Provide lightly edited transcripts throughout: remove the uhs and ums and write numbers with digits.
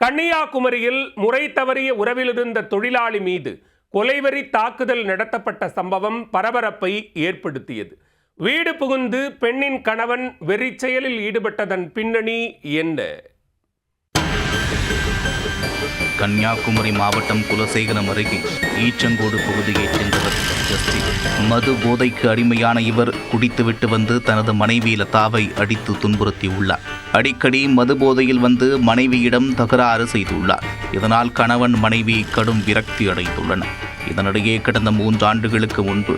கன்னியாகுமரியில் முறை தவறிய உறவிலிருந்த தொழிலாளி மீது கொலைவெறி தாக்குதல் நடத்தப்பட்ட சம்பவம் பரபரப்பை ஏற்படுத்தியது. வீடு புகுந்து பெண்ணின் கணவன் வெறி செயலில் ஈடுபட்டதன் பின்னணி என்ன? கன்னியாகுமரி மாவட்டம் குலசேகரம் அருகே ஈச்சங்கோடு பகுதியைச் சேர்ந்தவர் ஜஸ்டின். மது போதைக்கு அடிமையான இவர் குடித்துவிட்டு வந்து தனது மனைவி லதாவை அடித்து துன்புறுத்தியுள்ளார். அடிக்கடி மது போதையில் வந்து மனைவியிடம் தகராறு செய்துள்ளார். இதனால் கணவன் மனைவி கடும் விரக்தி அடைந்துள்ளனர். இதனிடையே கடந்த 3 ஆண்டுகளுக்கு முன்பு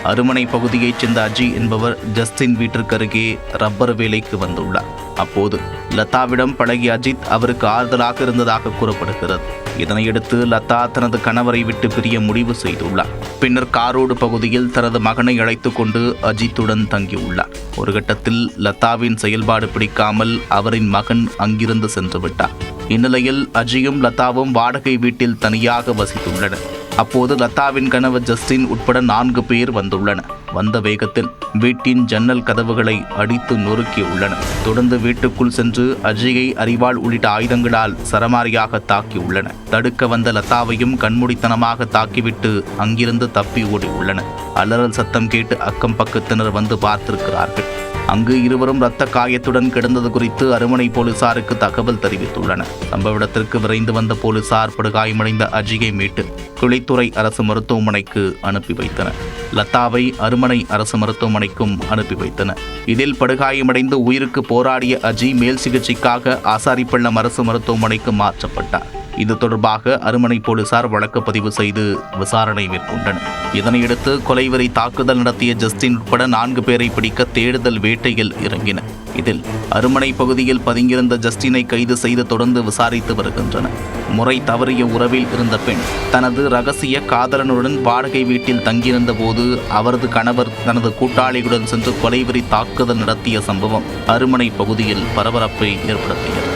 அருமனை பகுதியைச் சேர்ந்த அஜி என்பவர் ஜஸ்டின் வீட்டிற்கு அருகே ரப்பர் வேலைக்கு வந்துள்ளார். அப்போது லதாவிடம் பழகிய அஜித் அவருக்கு ஆறுதலாக இருந்ததாக கூறப்படுகிறது. இதனையடுத்து லதா தனது கணவரை விட்டு பிரிய முடிவு செய்துள்ளார். பின்னர் காரோடு பகுதியில் தனது மகனை அழைத்து கொண்டு அஜித்துடன் தங்கியுள்ளார். ஒரு கட்டத்தில் லதாவின் செயல்பாடு பிடிக்காமல் அவரின் மகன் அங்கிருந்து சென்று விட்டார். இந்நிலையில் அஜியும் லதாவும் வாடகை வீட்டில் தனியாக வசித்துள்ளனர். அப்போது லதாவின் கணவர் ஜஸ்டின் உட்பட 4 பேர் வந்துள்ளனர். வந்த வேகத்தில் வீட்டின் ஜன்னல் கதவுகளை அடித்து நொறுக்கியுள்ளனர். தொடர்ந்து வீட்டுக்குள் சென்று அஜியை அரிவாள் உள்ளிட்ட ஆயுதங்களால் சரமாரியாக தாக்கியுள்ளனர். தடுக்க வந்த லதாவையும் கண்மூடித்தனமாக தாக்கிவிட்டு அங்கிருந்து தப்பி ஓடியுள்ளனர். அலறல் சத்தம் கேட்டு அக்கம் பக்கத்தினர் வந்து பார்த்திருக்கிறார்கள். அங்கு இருவரும் இரத்த காயத்துடன் கிடந்தது குறித்து அருமனை போலீசாருக்கு தகவல் தெரிவித்துள்ளனர். சம்பவ இடத்திற்கு விரைந்து வந்த போலீசார் படுகாயமடைந்த அஜியை மீட்டு குளித்துறை அரசு மருத்துவமனைக்கு அனுப்பி வைத்தனர். லதாவை அருமனை அரசு மருத்துவமனைக்கும் அனுப்பி வைத்தனர். இதில் படுகாயமடைந்து உயிருக்கு போராடிய அஜி மேல் சிகிச்சைக்காக ஆசாரிப்பள்ளம் அரசு மருத்துவமனைக்கு மாற்றப்பட்டார். இது தொடர்பாக அருமனை போலீசார் வழக்கு பதிவு செய்து விசாரணை மேற்கொண்டனர். இதனையடுத்து கொலைவெறி தாக்குதல் நடத்திய ஜஸ்டின் உட்பட 4 பேரை பிடிக்க தேடுதல் வேட்டையில் இறங்கினர். இதில் அருமனை பகுதியில் பதுங்கியிருந்த ஜஸ்டினை கைது செய்து தொடர்ந்து விசாரித்து வருகின்றனர். முறை தவறிய உறவில் இருந்த பெண் தனது ரகசிய காதலனுடன் வாடகை வீட்டில் தங்கியிருந்த போது அவரது கணவர் தனது கூட்டாளிகளுடன் சென்று கொலைவெறி தாக்குதல் நடத்திய சம்பவம் அருமனை பகுதியில் பரபரப்பை ஏற்படுத்தியது.